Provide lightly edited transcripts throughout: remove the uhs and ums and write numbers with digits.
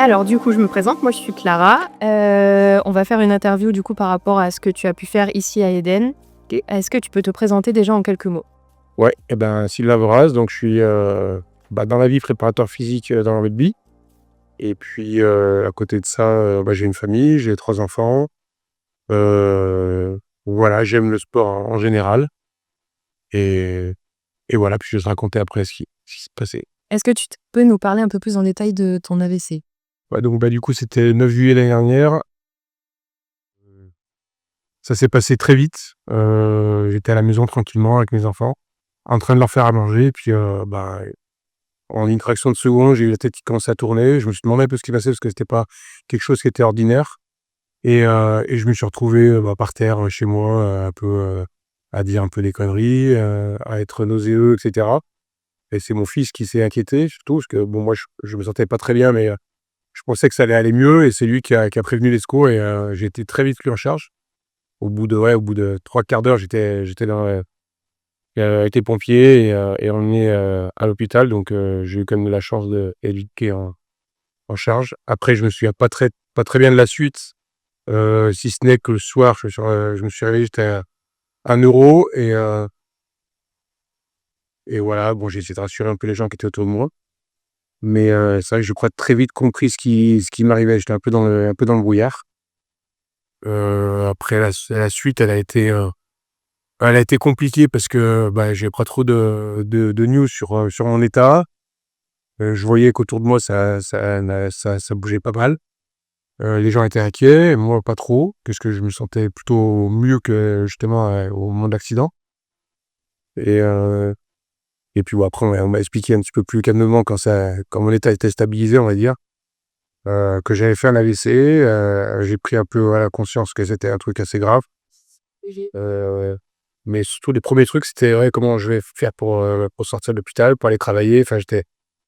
Alors du coup, je me présente, moi je suis Clara. On va faire une interview du coup par rapport à ce que tu as pu faire ici à Eden. Est-ce que tu peux te présenter déjà en quelques mots? Ouais, et ben, Sylvain Voraz, donc je suis, dans la vie préparateur physique, dans le rugby et puis, à côté de ça, j'ai une famille, j'ai 3 enfants, voilà, j'aime le sport en général et voilà, puis je vais te raconter après ce qui s'est passé. Est-ce que peux nous parler un peu plus en détail de ton AVC? Ouais, donc du coup, c'était le 9 juillet l'année dernière. Ça s'est passé très vite, j'étais à la maison tranquillement avec mes enfants, en train de leur faire à manger et puis, en une fraction de seconde, j'ai eu la tête qui commençait à tourner. Je me suis demandé un peu ce qui passait parce que c'était pas quelque chose qui était ordinaire et je me suis retrouvé, par terre, chez moi, un peu, à dire un peu des conneries, à être nauséeux et cetera et c'est mon fils qui s'est inquiété surtout parce que bon, moi, je me sentais pas très bien mais je pensais que ça allait aller mieux et c'est lui qui a prévenu les secours et j'ai été très vite pris en charge. Au bout de 3/4 d'heure, j'étais dans, avec les pompiers et emmené, à l'hôpital donc j'ai eu quand même de la chance d'être vite pris en charge. Après, je me souviens pas très bien de la suite, si ce n'est que le soir, je me suis réveillé, j'étais à 1 € et voilà, bon, j'ai essayé de rassurer un peu les gens qui étaient autour de moi. Mais c'est vrai que je crois très vite compris ce qui m'arrivait. J'étais un peu dans le brouillard. Après la suite, elle a été compliquée parce que, j'ai pas trop de news sur mon état. Je voyais qu'autour de moi ça bougeait pas mal. Les gens étaient inquiets, moi pas trop, puisque je me sentais plutôt mieux que justement, au moment de l'accident et puis bon après on m'a expliqué un petit peu plus calmement quand mon état était stabilisé, on va dire, que j'avais fait un AVC, j'ai pris un peu, voilà, conscience que c'était un truc assez grave, heu, mais surtout les premiers trucs c'était, ouais, comment je vais faire pour sortir de l'hôpital, pour aller travailler, enfin j'étais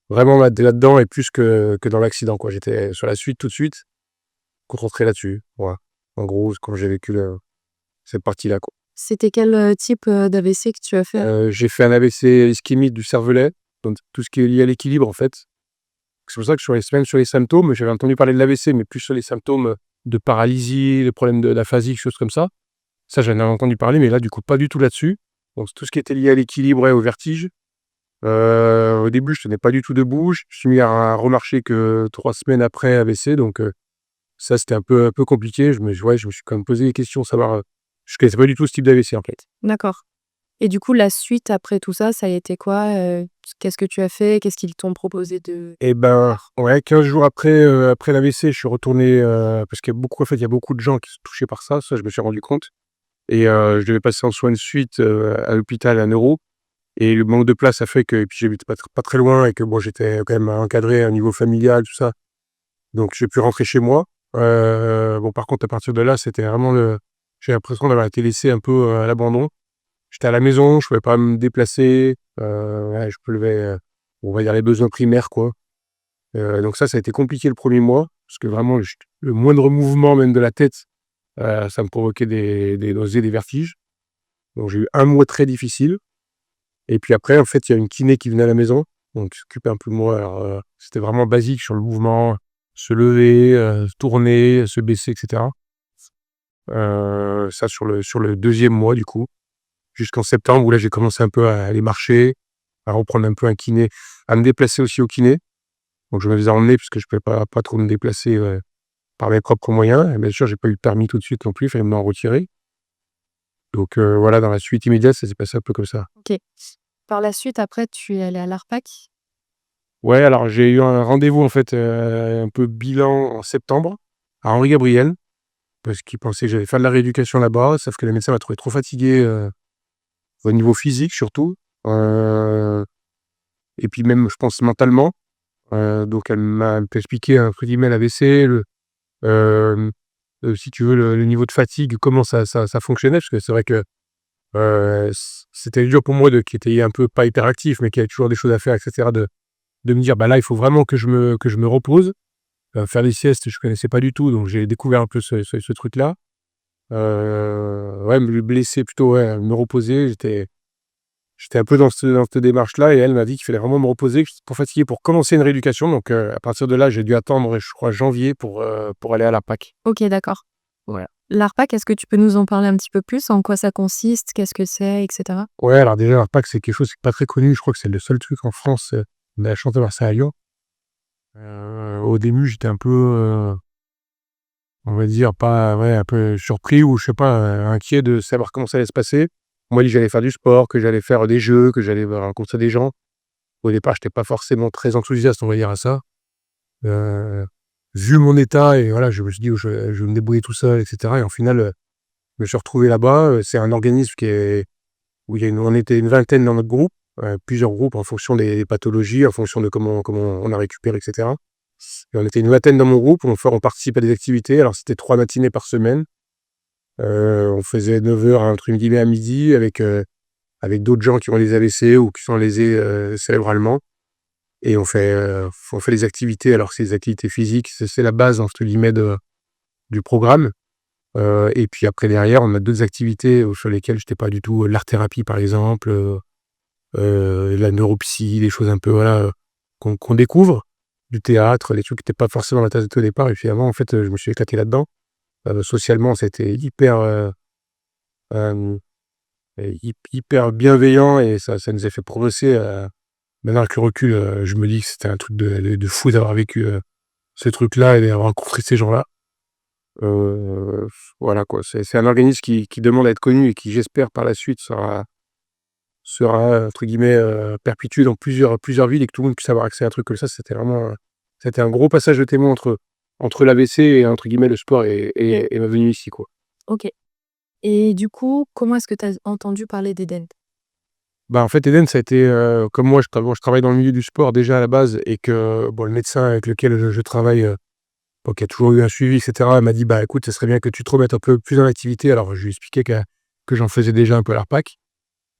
vraiment là-dedans et plus que dans l'accident, quoi. J'étais sur la suite tout de suite, concentré là-dessus, voilà. En gros, c'est quand j'ai vécu cette partie-là, quoi. C'était quel type d'AVC que tu as fait? J'ai fait un AVC ischémique du cervelet, donc tout ce qui est lié à l'équilibre, en fait. C'est pour ça que sur les symptômes, j'avais entendu parler de l'AVC, mais plus sur les symptômes, de paralysie, les problèmes d'aphasie, choses comme ça. Ça, j'en avais entendu parler, mais là, du coup, pas du tout là-dessus. Donc tout ce qui était lié à l'équilibre et au vertige. Au début, je tenais pas du tout debout. Je me suis mis à remarcher que 3 semaines après AVC, donc ça, c'était un peu compliqué. Je me suis quand même posé des questions, savoir, je connaissais pas du tout ce type d'AVC, en fait. D'accord. Et du coup, la suite après tout ça, ça a été quoi? Qu'est-ce que tu as fait? Qu'est-ce qu'ils t'ont proposé de Et ben, faire? ouais, 15 jours après l'AVC, je suis retourné, parce qu'il y a beaucoup en fait, il y a beaucoup de gens qui sont touchés par ça, je me suis rendu compte et je devais passer en soins de suite, à l'hôpital à Neuro et le manque de place a fait que et puis j'habite pas très loin et que bon, j'étais quand même encadré au niveau familial, tout ça, donc j'ai pu rentrer chez moi. Bon, par contre, à partir de là, c'était vraiment j'ai l'impression d'avoir été laissé un peu, à l'abandon. J'étais à la maison, je pouvais pas me déplacer, ouais, je relevais, on va dire les besoins primaires, quoi. Donc ça a été compliqué le premier mois, parce que vraiment le moindre mouvement même de la tête, ça me provoquait des nausées, des vertiges. Donc j'ai eu un mois très difficile et puis après en fait, il y a une kiné qui venait à la maison, donc qui s'occupait un peu de moi. Alors, c'était vraiment basique sur le mouvement, se lever, tourner, se baisser et cetera. Ça sur le 2e mois du coup, jusqu'en septembre où là j'ai commencé un peu à aller marcher, à reprendre un peu un kiné, à me déplacer aussi au kiné. Donc je me faisais emmener puisque je pouvais pas trop me déplacer, par mes propres moyens et bien sûr, j'ai pas eu le permis tout de suite non plus, il fallait m'en retirer. Donc voilà, dans la suite immédiate, ça s'est passé un peu comme ça. OK. Par la suite, après, tu es allé à l'ARPAC? Ouais, alors j'ai eu un rendez-vous en fait, un peu bilan en septembre, à Henri Gabriel, parce qu'il pensait que j'allais faire de la rééducation là-bas, sauf que le médecin m'a trouvé trop fatigué, au niveau physique surtout, heu et puis même je pense mentalement, donc elle m'a un peu expliqué entre guillemets «l'AVC», hem, si tu veux le niveau de fatigue, comment ça fonctionnait, parce que c'est vrai que c'était dur pour moi qui était un peu pas hyperactif, mais qui avait toujours des choses à faire et cetera, de me dire: «Bah, là, il faut vraiment que je me repose». Faire des siestes, je connaissais pas du tout, donc j'ai découvert un peu ce truc-là. Ouais, me blesser plutôt, ouais, me reposer, j'étais un peu dans cette démarche-là et elle m'a dit qu'il fallait vraiment me reposer, que j'étais trop fatigué pour commencer une rééducation. Donc, à partir de là, j'ai dû attendre, je crois, janvier pour aller à l'ARPAC. OK, d'accord. Voilà. L'ARPAC, est-ce que tu peux nous en parler un petit peu plus? En quoi ça consiste? Qu'est-ce que c'est, et cetera? Ouais, alors déjà, l'ARPAC, c'est quelque chose qui est pas très connu. Je crois que c'est le seul truc en France. On a la chance d'avoir ça à Lyon. Au début, j'étais un peu, on va dire, pas, ouais, un peu surpris ou je sais pas, inquiet de savoir comment ça allait se passer. On m'a dit que j'allais faire du sport, que j'allais faire des jeux, que j'allais rencontrer des gens. Au départ, j'étais pas forcément très enthousiaste, on va dire, à ça. Heu, Vu mon état et voilà, je me suis dit: «Je vais me débrouiller tout seul» et cetera et au final, je me suis retrouvé là-bas. C'est un organisme qui est où il y a on était une vingtaine dans notre groupe, plusieurs groupes en fonction des pathologies, en fonction de comment on a récupéré et cetera et on était une vingtaine dans mon groupe, on participe à des activités. Alors c'était 3 matinées par semaine. On faisait 9 heures entre midi et midi avec d'autres gens qui ont les AVC ou qui sont lésés, cérébralement et on fait des activités. Alors c'est des activités physiques, c'est la «base» entre guillemets du programme, et puis après derrière, on a d'autres activités, sur lesquelles j'étais pas du tout, l'art-thérapie par exemple, la neuropsy, des choses un peu voilà, qu'on découvre, du théâtre, des trucs qui étaient pas forcément ma tasse de thé au départ et finalement en fait, je me suis éclaté là-dedans. Socialement, c'était hyper, hem, hyper bienveillant et ça nous a fait progresser, maintenant avec le recul, je me dis que c'était un truc de fou d'avoir vécu, ce truc-là et d'avoir rencontré ces gens-là. Heu, voilà quoi, c'est un organisme qui demande à être connu et qui j'espère par la suite sera entre guillemets, «perpétué» dans plusieurs villes et que tout le monde puisse avoir accès à un truc comme ça. C'était un gros passage de témoin entre l'AVC et entre guillemets «le sport» et ma venue ici quoi. OK. Et du coup, comment est-ce que tu as entendu parler d'Eden? Bah, en fait, Eden, ça a été, comme moi je travaille dans le milieu du sport déjà à la base et que bon, le médecin avec lequel je travaille, bon, qui a toujours eu un suivi et cetera, m'a dit: «Bah, écoute, ça serait bien que tu te remettes un peu plus dans l'activité». Alors je lui ai expliqué que j'en faisais déjà un peu à l'ARPAC,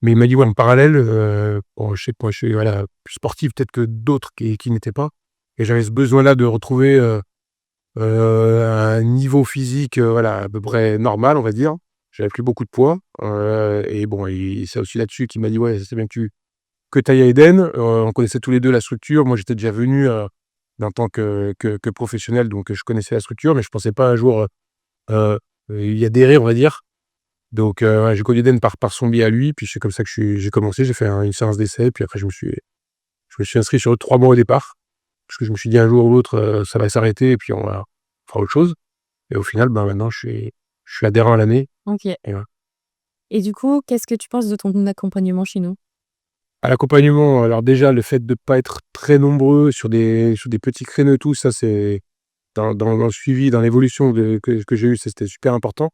mais il m'a dit: «Ouais, en parallèle, bon, je sais que moi je suis, voilà, plus sportif peut-être que d'autres qui n'étaient pas et j'avais ce besoin-là de retrouver, un niveau physique, voilà, à peu près normal, on va dire. J'avais plus beaucoup de poids, et bon et c'est aussi là-dessus qu'il m'a dit: «Ouais, c'est bien que tu ailles à Eden». On connaissait tous les 2 la structure. Moi, j'étais déjà venu, en tant que professionnel, donc je connaissais la structure, mais je pensais pas un jour, heu y adhérer, on va dire. Donc ouais, j'ai connu Eden par son biais à lui, puis c'est comme ça que j'ai commencé. J'ai fait une séance d'essai, puis après je me suis inscrit sur 3 mois au départ, parce que je me suis dit: «Un jour ou l'autre, ça va s'arrêter et puis on fera autre chose» et au final, ben, maintenant je suis adhérent à l'année OK. et voilà. Et du coup, qu'est-ce que tu penses de ton accompagnement chez nous? À l'accompagnement, alors déjà le fait de pas être très nombreux sur des petits créneaux et tout, ça c'est dans le suivi, dans l'évolution que j'ai eue, c'était super important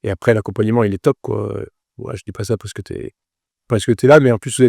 et après l'accompagnement il est top quoi, ouais, je dis pas ça parce que tu es là, mais en plus vous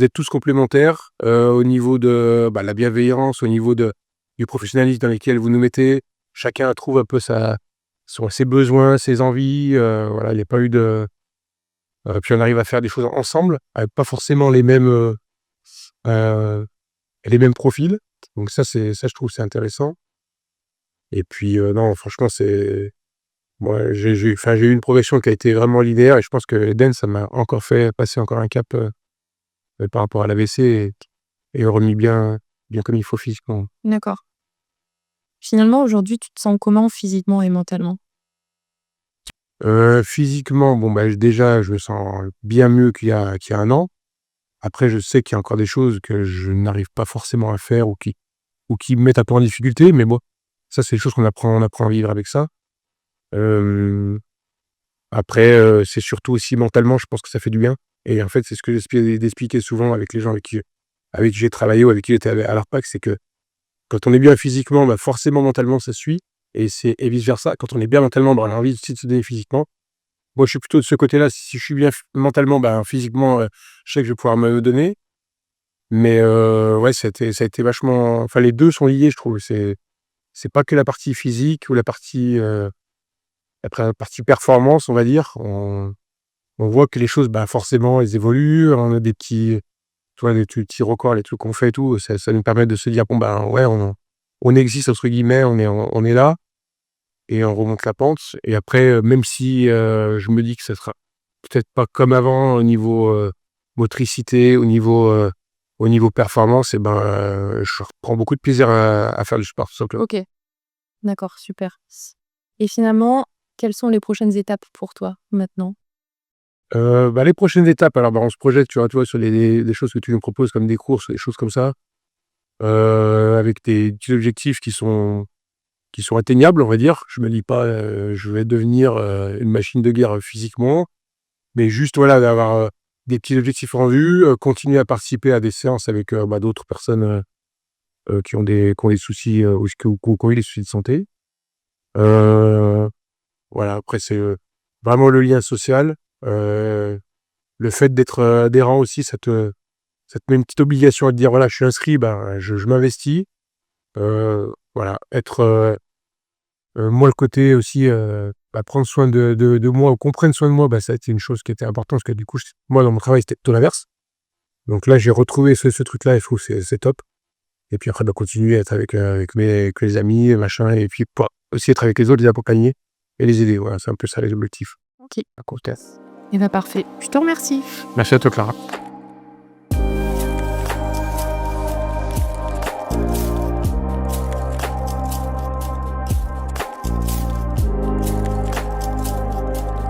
êtes tous complémentaires, au niveau de, bah, la bienveillance, au niveau du professionnalisme dans lequel vous nous mettez. Chacun trouve un peu ses besoins, ses envies, voilà, il y a pas eu de puis on arrive à faire des choses ensemble, avec pas forcément heu, les mêmes profils. Donc ça je trouve c'est intéressant et puis, non franchement c'est moi j'ai eu une progression qui a été vraiment linéaire et je pense que Eden ça m'a encore fait passer encore un cap, par rapport à l'AVC et remis bien comme il faut physiquement. D'accord. Finalement, aujourd'hui, tu te sens comment physiquement et mentalement? Physiquement, bon, bah, déjà je me sens bien mieux qu'il y a 1 an. Après je sais qu'il y a encore des choses que je n'arrive pas forcément à faire ou qui me mettent un peu en difficulté, mais bon, ça c'est des choses on apprend à vivre avec ça. Hem, Après, c'est surtout aussi mentalement, je pense que ça fait du bien et en fait, c'est ce que j'essaie d'expliquer souvent avec les gens avec qui j'ai travaillé ou avec qui j'étais à l'ARPAC, c'est que quand on est bien physiquement, bah, forcément mentalement ça suit et vice versa. Quand on est bien mentalement, bah, on a envie aussi de se donner physiquement. Moi, je suis plutôt de ce côté-là. Si je suis bien mentalement, ben, physiquement, je sais que je vais pouvoir me donner. Mais ouais, ça a été vachement enfin les 2 sont liés, je trouve. C'est pas que la partie physique ou la partie, après la partie performance, on va dire. On voit que les choses, bah, forcément, elles évoluent. On a des petits tu vois, des petits records, les trucs qu'on fait et tout, ça nous permet de se dire: «Bon, ben, ouais, on existe» entre guillemets, on est là et on remonte la pente et après, même si, je me dis que ça sera peut-être pas comme avant au niveau, motricité, au niveau performance et je reprends beaucoup de plaisir à faire du sport, tout simplement. OK, d'accord, super. Et finalement, quelles sont les prochaines étapes pour toi maintenant? Les prochaines étapes, alors, on se projette, tu vois, sur les choses que tu nous proposes comme des courses, des choses comme ça, avec des petits objectifs qui sont atteignables, on va dire. Je me dis pas, je vais devenir, une machine de guerre, physiquement, mais juste, voilà, d'avoir, des petits objectifs en vue, continuer à participer à des séances avec, d'autres personnes, qui ont des soucis, ou qui ont eu des soucis de santé. Heu, voilà, après c'est, vraiment le lien social, heu, le fait d'être, adhérent aussi, ça te met une petite obligation à te dire: «Voilà, je suis inscrit, je m'investis». Voilà, être, moi, le côté aussi, prendre soin de moi ou qu'on prenne soin de moi, ça a été une chose qui était importante parce que du coup, moi, dans mon travail, c'était tout l'inverse. Donc là, j'ai retrouvé ce truc-là et je trouve que c'est top. Et puis après, continuer à être avec les amis, machin et puis pour aussi être avec les autres, les accompagner et les aider. Voilà, c'est un peu ça les objectifs OK. à court terme. Et bah, parfait. Je te remercie. Merci à toi, Clara.